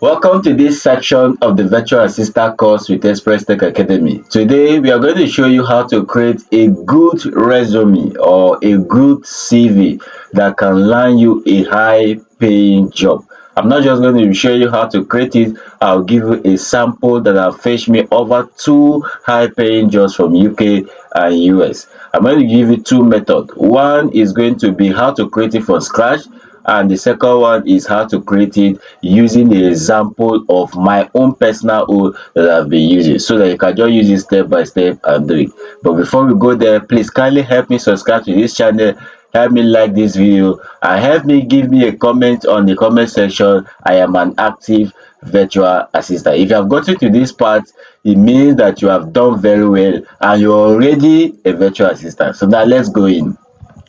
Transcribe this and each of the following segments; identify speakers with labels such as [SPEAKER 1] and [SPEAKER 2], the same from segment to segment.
[SPEAKER 1] Welcome to this section of the Virtual Assistant course with Express Tech Academy. Today, we are going to show you how to create a good resume or a good CV that can land you a high-paying job. I'm not just going to show you how to create it, I'll give you a sample that have fetched me over two high-paying jobs from UK and US. I'm going to give you two methods. One is going to be how to create it from scratch, and the second one is how to create it using the example of my own personal own that I've been using, so that you can just use it step by step and do it. But before we go there, please kindly help me subscribe to this channel, help me like this video, and help me give me a comment on the comment section. I am an active virtual assistant. If you have gotten to this part, it means that you have done very well and you're already a virtual assistant. So now let's go in.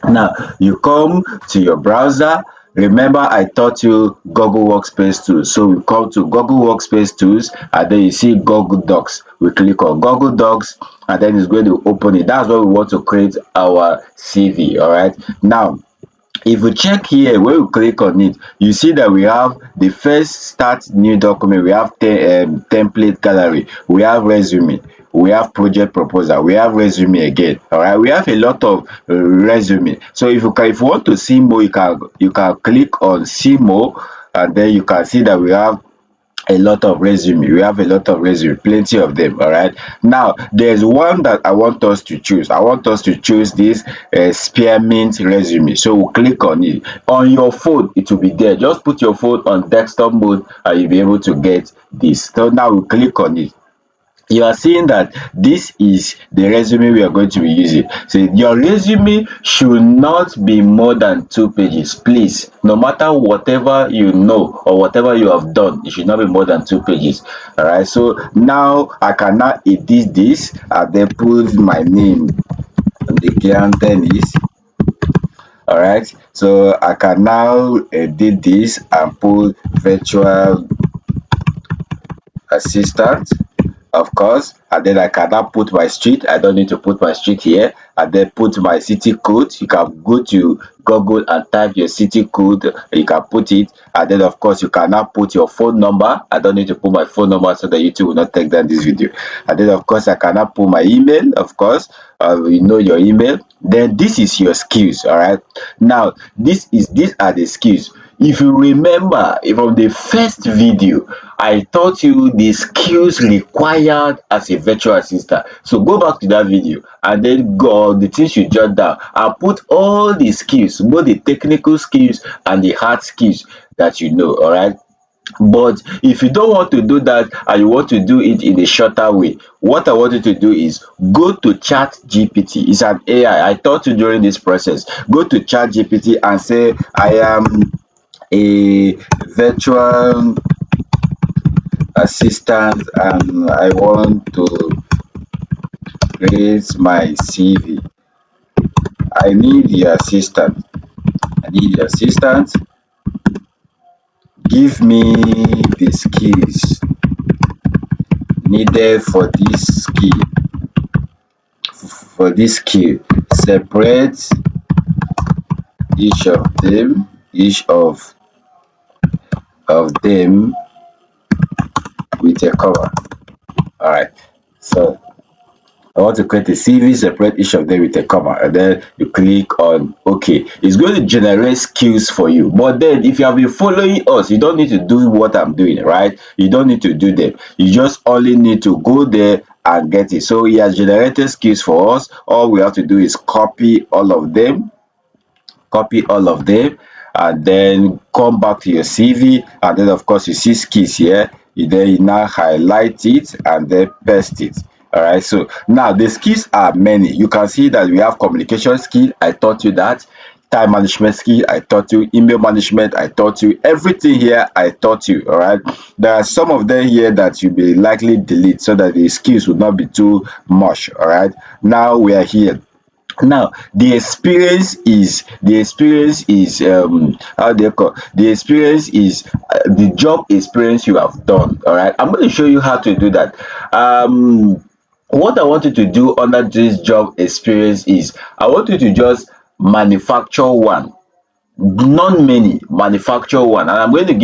[SPEAKER 1] Now you come to your browser. Remember, I taught you Google Workspace Tools. So we come to Google Workspace Tools, and then you see Google Docs. We click on Google Docs, and then it's going to open it. That's where we want to create our CV. All right. Now, if you check here, when you click on it, you see that we have the first start new document, we have template gallery, we have resume, we have project proposal, we have resume again. All right, we have a lot of resume. So if you want to see more, you can click on see more, and then you can see that we have a lot of resume. We have a lot of resume, plenty of them. All right, now there's one that I want us to choose. I want us to choose this spearmint resume. So we'll click on it. On your phone it will be there. Just put your phone on desktop mode and you'll be able to get this. So now we click on it. You are seeing that this is the resume we are going to be using. So your resume should not be more than 2 pages, please. No matter whatever you know or whatever you have done, it should not be more than 2 pages. All right, so now I can now edit this and then put my name, the Dennis. All right, so I can now edit this and put virtual assistant, of course, and then I can now put my street. I don't need to put my street here, and then put my city code. You can go to Google and type your city code, you can put it, and then of course you can now put your phone number. I don't need to put my phone number so that YouTube will not take down this video. And then of course I can now put my email, of course. You know your email. Then this is your skills. All right, now these are the skills. If you remember from the first video, I taught you the skills required as a virtual assistant. So go back to that video and then go the things you jot down and put all the skills, both the technical skills and the hard skills that you know. All right, but if you don't want to do that and you want to do it in a shorter way, what I want you to do is go to Chat GPT. It's an AI. I taught you during this process. Go to Chat GPT and say, I am a virtual assistant and I want to create my CV. I need your assistant. I need your assistant. Give me the skills needed for this skill. Separate each of them, each of them with a comma. All right. So I want to create a CV, separate each of them with a comma, and then you click on OK. It's going to generate skills for you. But then if you have been following us, you don't need to do what I'm doing, right? You don't need to do them. You just only need to go there and get it. So he has generated skills for us. All we have to do is copy all of them, and then come back to your CV, and then of course you see skills here. You now highlight it and then paste it. All right, so now the skills are many. You can see that we have communication skill, I taught you that. Time management skill, I taught you. Email management, I taught you. Everything here I taught you. All right, there are some of them here that you may likely delete so that the skills will not be too much. All right, now we are here. Now how do you call, the experience is the job experience you have done. All right, I'm going to show you how to do that. What I want you to do under this job experience is I want you to just manufacture one. not many manufacture one, and I'm not going to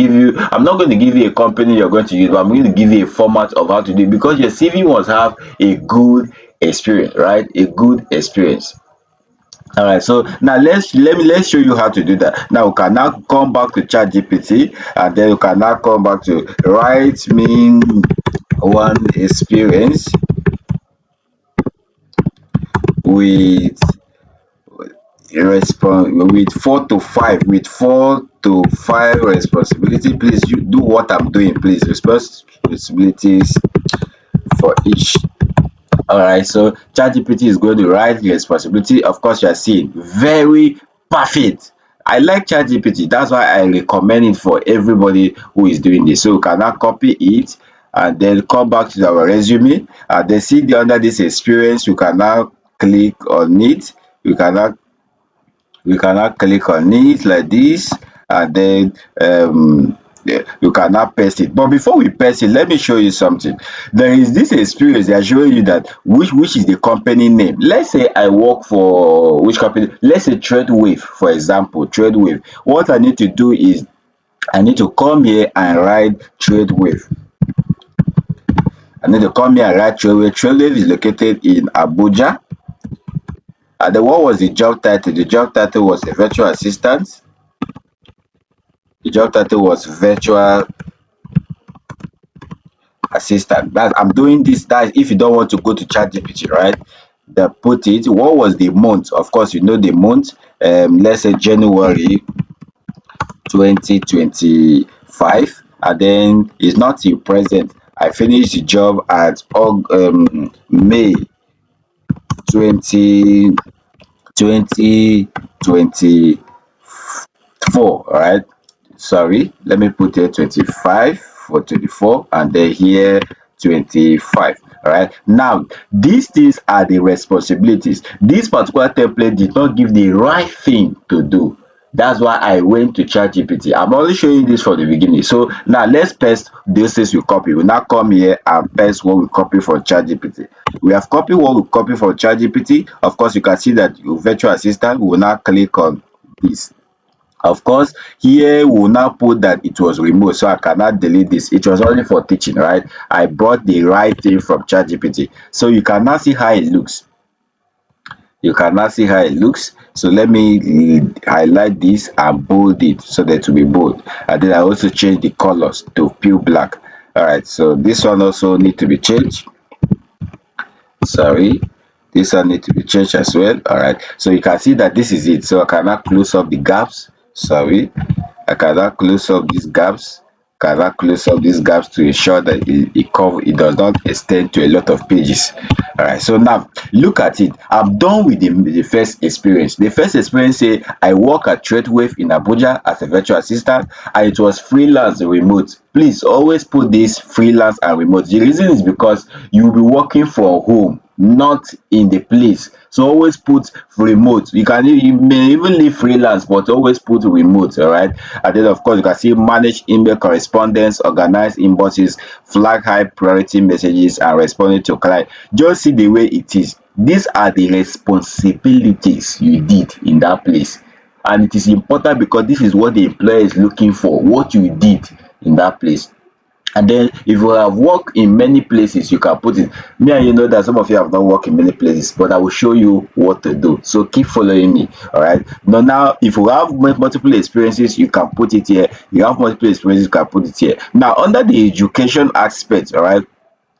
[SPEAKER 1] give you a company you're going to use, but I'm going to give you a format of how to do it, because your CV must have a good experience, right? A good experience. All right, so now let's show you how to do that. Now we can now come back to ChatGPT, and then you can now come back to write me one experience with four to five responsibility. Please, you do what I'm doing, please. Responsibilities for each. All right, so ChatGPT is going to write the responsibility. Of course, you are seeing very perfect. I like ChatGPT. That's why I recommend it for everybody who is doing this. So you can now copy it and then come back to our resume. And then see the under this experience. You can now click on it. You can now click on it like this, and then yeah, you can now paste it. But before we paste it, let me show you something. There is this experience they are showing you that which is the company name. Let's say I work for which company? Let's say TradeWave, for example. TradeWave. What I need to do is I need to come here and write TradeWave. I need to come here and write TradeWave. TradeWave is located in Abuja. And then what was the job title? The job title was a virtual assistant. The job title was virtual assistant. That I'm doing this. That if you don't want to go to ChatGPT, right? They put it. What was the month? Of course, you know the month. Let's say January 2025, and then it's not till present. I finished the job at May 20 2024, right? Sorry, let me put here 25 for 24, and then here 25. All right, now these things are the responsibilities. This particular template did not give the right thing to do. That's why I went to ChatGPT. I'm only showing this from the beginning. So now let's paste these things we copy. We now come here and paste what we copy from ChatGPT. We have copied what we copy from ChatGPT. Of course, you can see that your virtual assistant. We will now click on this. Of course, here we will now put that it was removed, so I cannot delete this. It was only for teaching, right? I brought the right thing from ChatGPT. So you can now see how it looks. You can now see how it looks. So let me highlight this and bold it so that it will be bold. And then I also change the colors to pure black. All right, so this one also need to be changed. Sorry, this one need to be changed as well. All right, so you can see that this is it. So I cannot close up the gaps. Sorry, I cannot close up these gaps. Cannot close up these gaps to ensure that it does not extend to a lot of pages. All right, so now look at it. I'm done with the first experience. The first experience say I work at TradeWave in Abuja as a virtual assistant, and it was freelance remote. Please always put this freelance and remote. The reason is because you will be working from home, not in the place. So always put remote. You may even leave freelance, but always put remote. All right, and then of course you can see manage email correspondence, organize inboxes, flag high priority messages, and responding to client. Just see the way it is. These are the responsibilities you did in that place, and it is important because this is what the employer is looking for, what you did in that place. And then if you have worked in many places, you can put it. Me and you know that some of you have not worked in many places, but I will show you what to do. So keep following me. All right, now if you have multiple experiences, you can put it here. You have multiple experiences, you can put it here. Now under the education aspect, all right,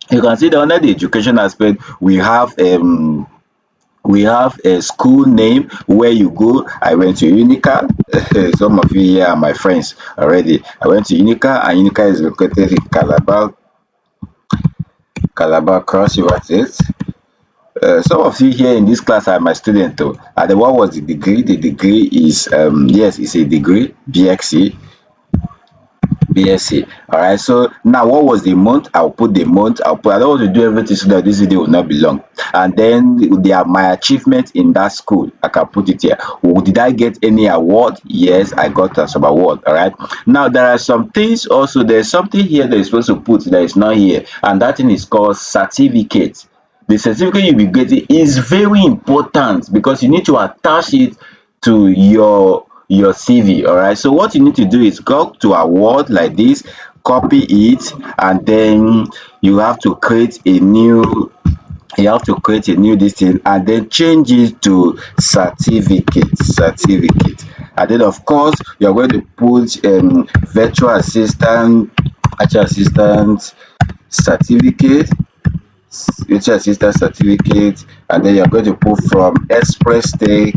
[SPEAKER 1] you can see that under the education aspect we have a school name where you go. I went to Unica. Some of you here are my friends already. I went to Unica, and Unica is located in Calabar Cross River State. Some of you here in this class are my student too. And then what was the degree? The degree is yes, it's a degree, BSc. All right, so now what was the month? I'll put the month. I don't want to do everything so that this video will not be long. And then there are my achievements in that school. I can put it here. Oh, did I get any award? Yes, I got some award. All right, now there are some things also. There's something here that is supposed to put that is not here, and that thing is called certificate. The certificate you'll be getting is very important because you need to attach it to your your CV. All right, so what you need to do is go to a word like this, copy it, and then you have to create a new this thing, and then change it to certificate. And then of course you're going to put virtual assistant, actual assistant certificate, and then you're going to put from Express Tech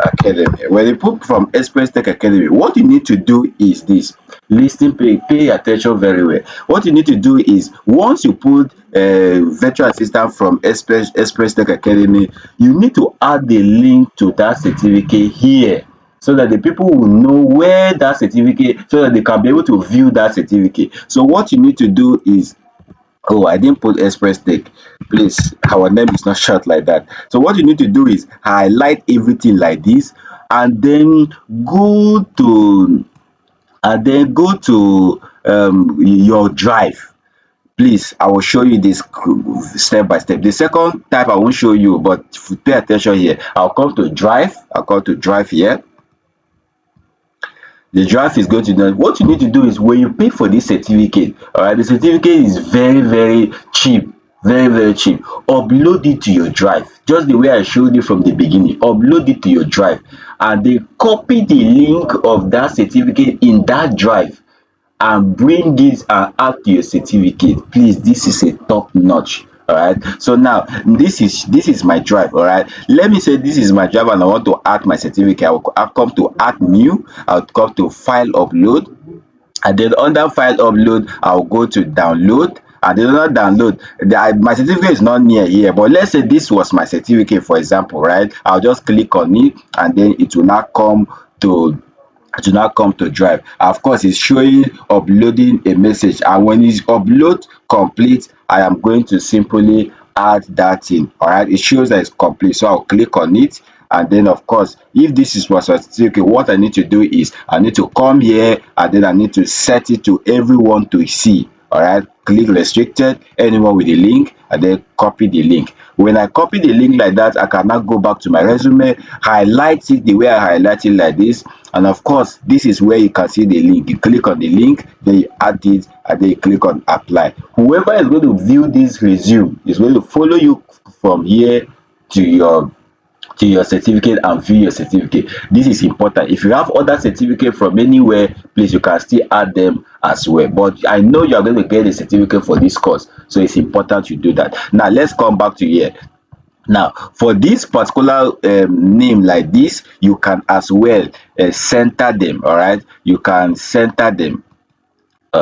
[SPEAKER 1] Academy. When you put from Express Tech Academy, what you need to do is this. Listen, pay attention very well. What you need to do is, once you put virtual assistant from Express Tech Academy, you need to add the link to that certificate here, so that the people will know where that certificate, so that they can be able to view that certificate. So what you need to do is, oh, I didn't put Express Tech. Please, our name is not short like that. So what you need to do is highlight everything like this, and then go to your drive. Please, I will show you this step by step. The second type I won't show you, but pay attention here. I'll come to drive. I'll come to drive here. The draft is going to do. What you need to do is, when you pay for this certificate, all right, the certificate is very cheap, very cheap. Upload it to your drive, just the way I showed you from the beginning. Upload it to your drive, and then copy the link of that certificate in that drive, and bring this and add to your certificate. Please, this is a top notch. All right, so now this is my drive. All right, let me say this is my drive and I want to add my certificate. I'll come to add new. I'll come to file upload, and then under file upload I'll go to download, and then under download, my certificate is not near here, but let's say this was my certificate, for example, right? I'll just click on it, and then it will now come to drive. Of course, it's showing uploading a message, and when it's upload complete, I am going to simply add that in. All right, it shows that it's complete, so I'll click on it. And then of course, if this is my certificate, what I need to do is I need to come here, and then I need to set it to everyone to see. All right, click restricted, anyone with the link, and then copy the link. When I copy the link like that, I can now go back to my resume, highlight it the way I highlight it like this, and of course this is where you can see the link. You click on the link, then you add it, and then you click on apply. Whoever is going to view this resume is going to follow you from here to your certificate and view your certificate. This is important. If you have other certificate from anywhere, please, you can still add them as well, but I know you are going to get a certificate for this course, so it's important you do that. Now let's come back to here. Now for this particular name like this, you can as well center them. All right, you can center them.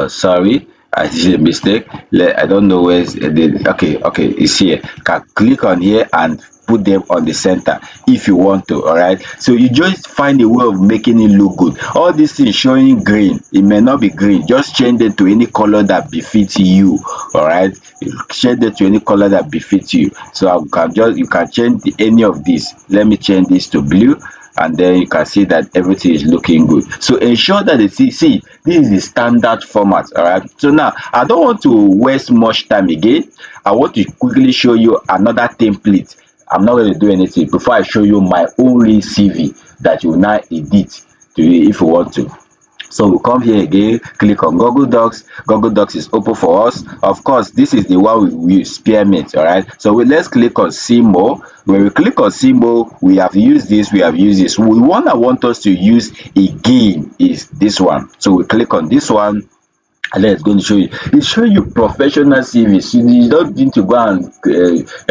[SPEAKER 1] Sorry, I did a mistake. I don't know where's the, okay, it's here. Can click on here and put them on the center if you want to. All right, so you just find a way of making it look good. All these things showing green, it may not be green. Just change it to any color that befits you. All right, change it to any color that befits you. So you can change any of these. Let me change this to blue, and then you can see that everything is looking good. So ensure that they see this is the standard format. All right, so now I don't want to waste much time again. I want to quickly show you another template. I'm not going to do anything before I show you my own real CV that you will now edit to if you want to. So we come here again, click on Google Docs. Google Docs is open for us. Of course, this is the one we use, Spearmint. All right, so let's click on see more. When we click on see more, we have used this, we have used this. One I want us to use again is this one. So we click on this one, and then it's going to show you. It's showing you professional CV, so you don't need to go and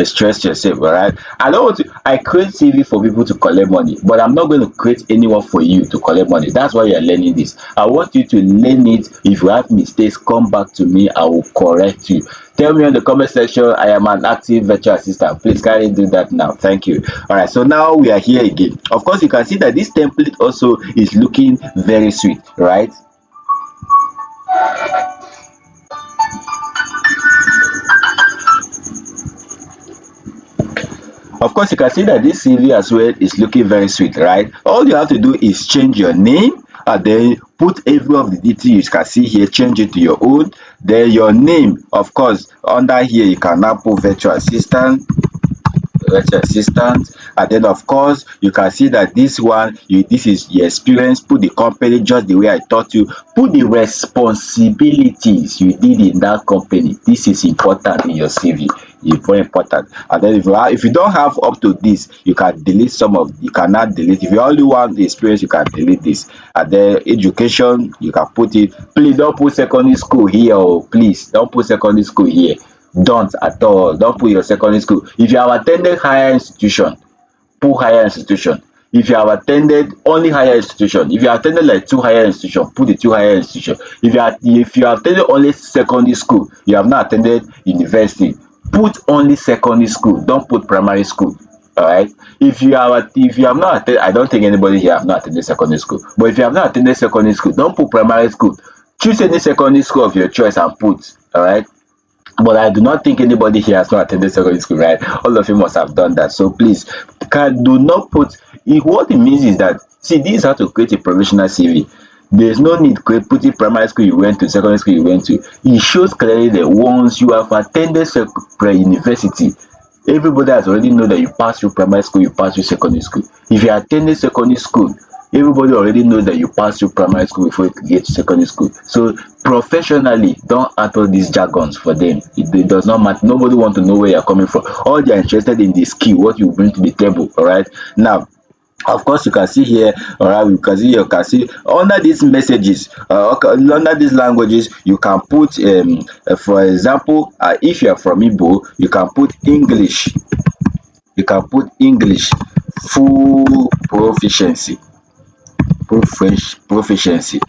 [SPEAKER 1] stress yourself. All right, I create CV for people to collect money, but I'm not going to create anyone for you to collect money. That's why you're learning this. I want you to learn it. If you have mistakes, come back to me, I will correct you. Tell me in the comment section, I am an active virtual assistant. Please kindly do that now. Thank you. All right, so now we are here again. Of course, you can see that this template also is looking very sweet, right? Of course, you can see that this CV as well is looking very sweet, right? All you have to do is change your name, and then put every of the details you can see here, change it to your own. Then your name, of course, under here you can now put virtual assistant. virtual assistant. And then of course you can see that this one, this is the experience. Put the company just the way I taught you. Put the responsibilities you did in that company. This is important in your CV. It's very important. And then if you don't have up to this, you can delete some of, you cannot delete. If you only want the experience, you can delete this. And then education, you can put it. Please don't put secondary school here. Oh, please don't put secondary school here. Don't at all. Don't put your secondary school. If you have attended higher institution, put higher institution. If you have attended only higher institution, if you have attended like two higher institution, put the two higher institution. If you have attended only secondary school, you have not attended university, put only secondary school. Don't put primary school. All right. If you have not attended, I don't think anybody here have not attended secondary school. But if you have not attended secondary school, don't put primary school. Choose any secondary school of your choice and put. All right. But I do not think anybody here has not attended secondary school, right? All of you must have done that. So please, do not put what it means is that, see, this is how to create a professional CV. There's no need putting primary school you went to, secondary school you went to. It shows clearly that once you have attended university, everybody has already know that you passed through primary school, you passed through secondary school. If you attended secondary school, everybody already knows that you passed through primary school before you get to secondary school. So professionally, don't add all these jargons for them. It does not matter. Nobody want to know where you're coming from. All they're interested in the skill, what you bring to the table. All right. Now, of course, you can see here, all right, you can see under these messages, okay, under these languages, you can put, for example, if you are from Igbo, you can put English. You can put English, full proficiency, proficiency,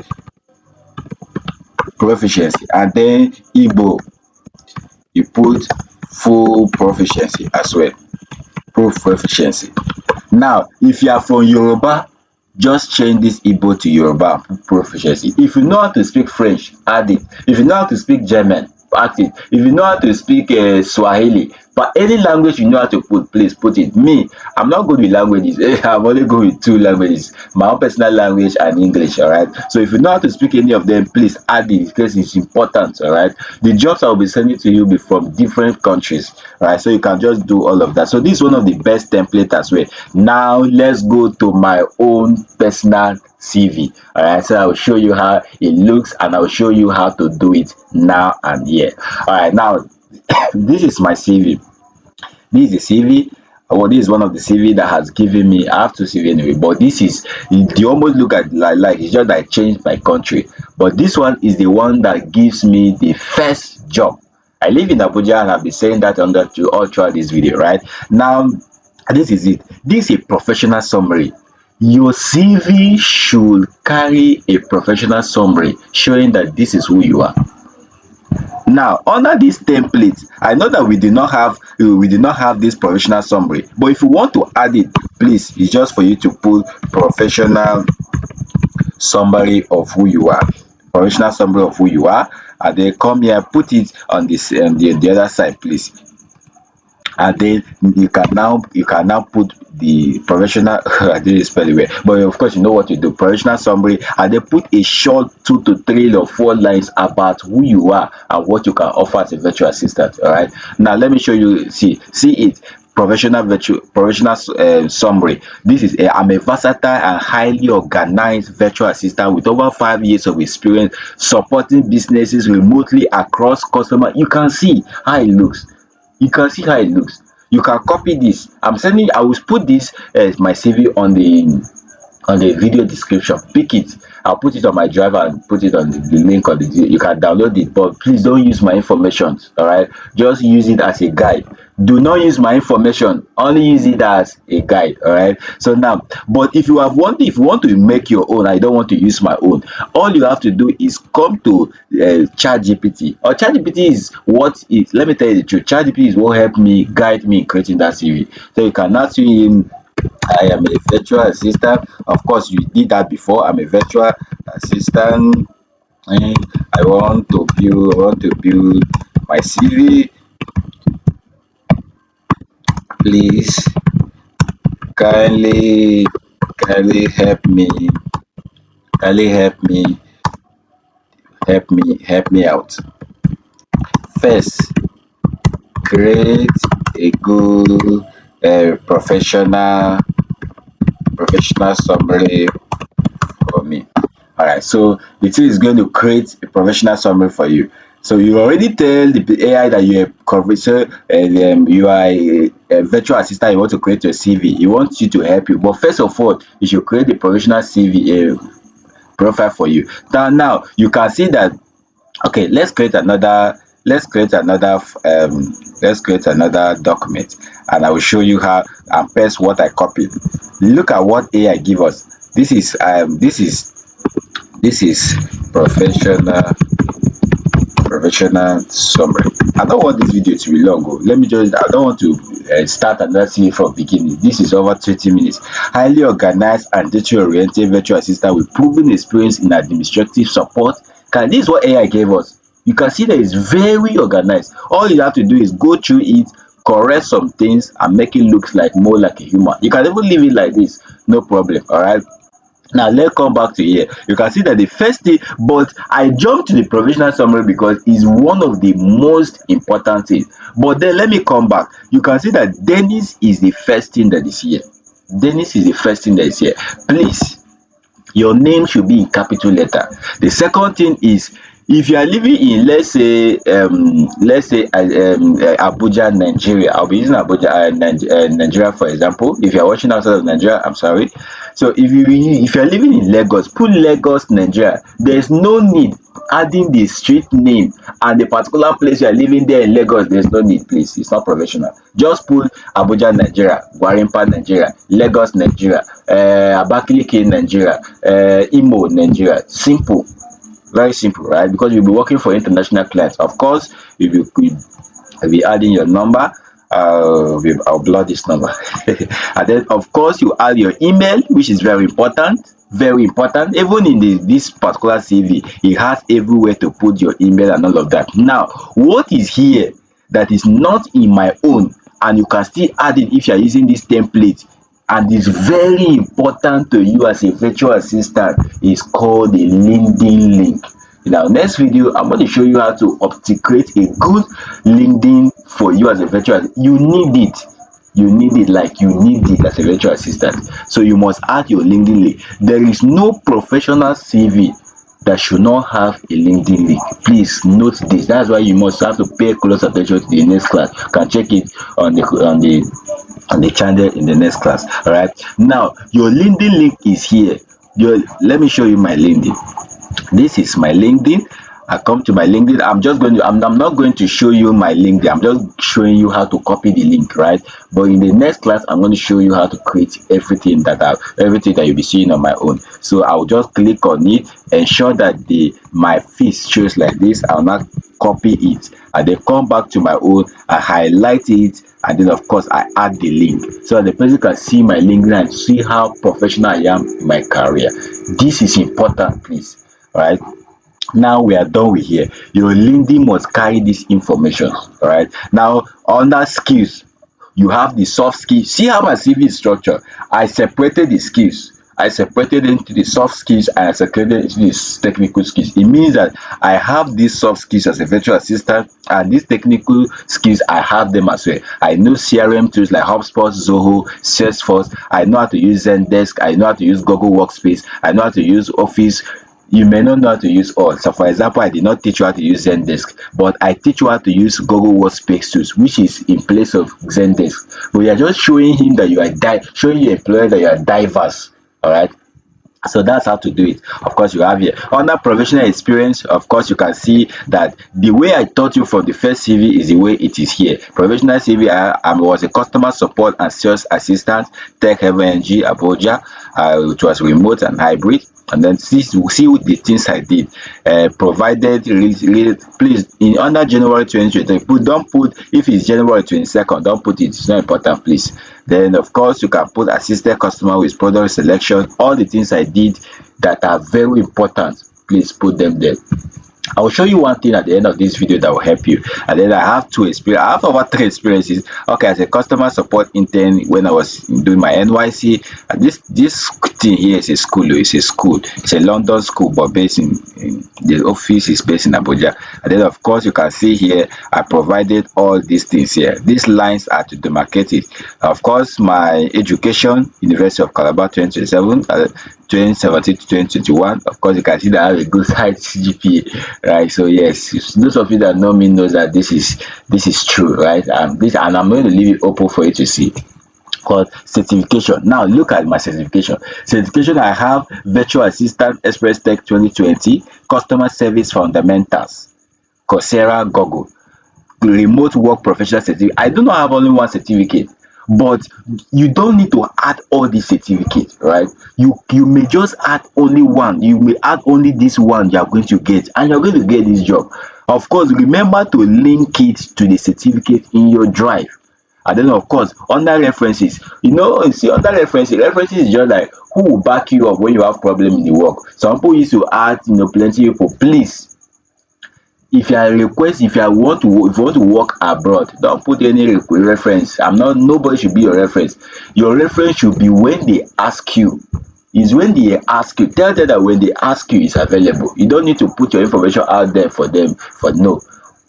[SPEAKER 1] and then Igbo, you put full proficiency as well, full proficiency. Now, if you are from Yoruba, just change this Igbo to Yoruba proficiency. If you know how to speak French, add it. If you know how to speak German, add it. If you know how to speak Swahili, but any language you know how to put, please put it. Me, I'm not good with languages. I'm only good with two languages, my own personal language and English. All right. So if you know how to speak any of them, please add it because it's important. All right. The jobs I will be sending to you will be from different countries. All right. So you can just do all of that. So this is one of the best template as well. Now let's go to my own personal CV. All right. So I will show you how it looks and I will show you how to do it now and here. All right. Now this is my CV. This is a CV. Well, this is one of the CV that has given me. I have two CV anyway, but this is, you almost look at like it's just like changed my country. But this one is the one that gives me the first job. I live in Abuja and I've been saying that under to all throughout this video, right? Now, this is it. This is a professional summary. Your CV should carry a professional summary showing that this is who you are. Now, under this template, I know that we did not have this professional summary, but if you want to add it, please, it's just for you to put professional summary of who you are, professional summary of who you are, and then come here, put it on this the other side, please. And then you can now put the professional I didn't spell it well, but of course you know what to do, professional summary, and then put a short 2 to 3 or 4 lines about who you are and what you can offer as a virtual assistant. All right, now let me show you. See it. Professional summary. This is I'm a versatile and highly organized virtual assistant with over 5 years of experience supporting businesses remotely across customer. You can see how it looks. You can see how it looks. You can copy this. I will put this as my CV on the video description. Pick it. I'll put it on my drive and put it on the link of the video. You can download it, but please don't use my information. All right, just use it as a guide. Do not use my information, only use it as a guide. All right, so now, but if you want to make your own, I don't want to use my own, all you have to do is come to ChatGPT. Or ChatGPT is what is, let me tell you the truth, ChatGPT is what helped me, guide me in creating that CV. So you can now see him. I am a virtual assistant. Of course, you did that before. I'm a virtual assistant, and I want to build my CV. Please kindly help me, help me out. First, create a good professional summary for me. All right, so the thing is going to create a professional summary for you. So you already tell the AI that you're a professor and you are a virtual assistant. You want to create your CV. He wants you to help you, but first of all, you should create a professional CV profile for you. Now you can see that. Okay, let's create another document, and I will show you how and paste what I copied. Look at what AI give us. This is professional professional summary. I don't want this video to be long. Oh. Let me just, I don't want to start another scene from beginning. This is over 20 minutes. Highly organized and detail-oriented virtual assistant with proven experience in administrative support. This is what AI gave us. You can see that it's very organized. All you have to do is go through it, correct some things, and make it look like more like a human. You can even leave it like this, no problem. All right. Now let's come back to here. You can see that the first thing, but I jumped to the provisional summary because it's one of the most important things. But then let me come back. You can see that Dennis is the first thing that is here. Dennis is the first thing that is here. Please, your name should be in capital letter. The second thing is, if you are living in, Abuja, Nigeria. I'll be using Abuja, Nigeria, for example. If you are watching outside of Nigeria, I'm sorry. So if you are living in Lagos, put Lagos, Nigeria. There's no need adding the street name and the particular place you are living there in Lagos. There's no need, please. It's not professional. Just put Abuja, Nigeria, Gwarimpa, Nigeria, Lagos, Nigeria, Abakaliki, Nigeria, Imo, Nigeria. Simple, very simple, right? Because you'll be working for international clients. Of course, you'll be adding your number. I'll blot this number. And then, of course, you add your email, which is very important. Very important. Even in this particular CV, it has everywhere to put your email and all of that. Now, what is here that is not in my own, and you can still add it if you are using this template, and is very important to you as a virtual assistant, is called the LinkedIn link. In our next video, I'm going to show you how to create a good LinkedIn for you as a virtual. You need it. You need it, like you need it as a virtual assistant. So you must add your LinkedIn link. There is no professional CV that should not have a LinkedIn link. Please note this. That's why you must have to pay close attention to the next class. You can check it on the channel in the next class. All right. Now your LinkedIn link is here. Let me show you my LinkedIn. This is my LinkedIn. I come to my LinkedIn. I'm not going to show you my LinkedIn. I'm just showing you how to copy the link, right? But in the next class, I'm going to show you how to create everything that you'll be seeing on my own. So I'll just click on it, ensure that my face shows like this. I'll not copy it, and then come back to my own. I highlight it, and then of course I add the link so that the person can see my LinkedIn and see how professional I am in my career. This is important, please. All right. Now we are done with here. Your LinkedIn must carry this information. All right. Now under skills, you have the soft skills. See how my CV is structured. I separated the skills. I separated into the soft skills and I separated into the technical skills. It means that I have these soft skills as a virtual assistant, and these technical skills I have them as well. I know CRM tools like HubSpot, Zoho, Salesforce. I know how to use Zendesk. I know how to use Google Workspace. I know how to use Office. You may not know how to use all. So for example, I did not teach you how to use Zendesk, but I teach you how to use Google Workspace tools, which is in place of Zendesk. But you are just showing him that you are showing your employer that you are diverse. All right. So that's how to do it. Of course, you have here under professional experience. Of course, you can see that the way I taught you from the first CV is the way it is here. Professional CV, I was a customer support and sales assistant, Tech Heaven NG Abuja. It was remote and hybrid. And then see what the things I did. Provided please in under January 2023. Don't put if it's January 22nd. Don't put it. It's not important, please. Then of course you can put assisted customer with product selection. All the things I did that are very important, please put them there. I will show you one thing at the end of this video that will help you. And then I have I have over 3 experiences. Okay, as a customer support intern when I was doing my NYC, and this thing here is a school. It's a school. It's a London school, but based in the office is based in Abuja. And then of course you can see here I provided all these things here. These lines are to demarcate it. Of course, my education, University of Calabar 2027. 2017 to 2021. Of course, you can see that I have a good high GPA, right? So yes, those of you that know me knows that this is true, right? And I'm going to leave it open for you to see. Called certification. Now look at my certification. Certification I have virtual assistant Express Tech 2020, customer service fundamentals, Coursera, Google, remote work professional certificate. I do not have only one certificate, but you don't need to add all these certificates, right? You may just add only one. You may add only this one you are going to get, and you're going to get this job. Of course, remember to link it to the certificate in your drive. And then of course under references, you see under references is just like who will back you up when you have problem in the work. Some people used to add plenty people. Please, if you are request if you want to work abroad, don't put any reference. I'm not Nobody should be your reference. Your reference should be when they ask you. Is when they ask you, tell them that when they ask you is available. You don't need to put your information out there for them for no.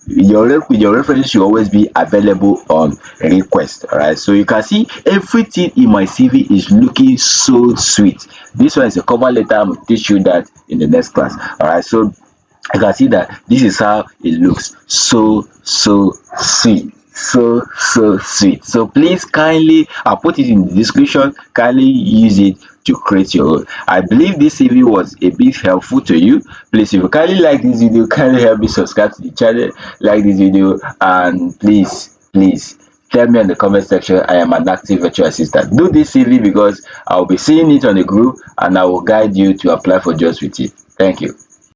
[SPEAKER 1] Your reference should always be available on request. All right, so you can see everything in my CV is looking so sweet. This one is a cover letter. I'm going to teach you that in the next class. All right, so I can see that this is how it looks. So sweet, so sweet. So please kindly, I'll put it in the description. Kindly use it to create your own. I believe this CV was a bit helpful to you. Please, if you kindly like this video, kindly help me subscribe to the channel, like this video, and please tell me in the comment section I am an active virtual assistant. Do this CV because I'll be seeing it on the group and I will guide you to apply for jobs with it. Thank you.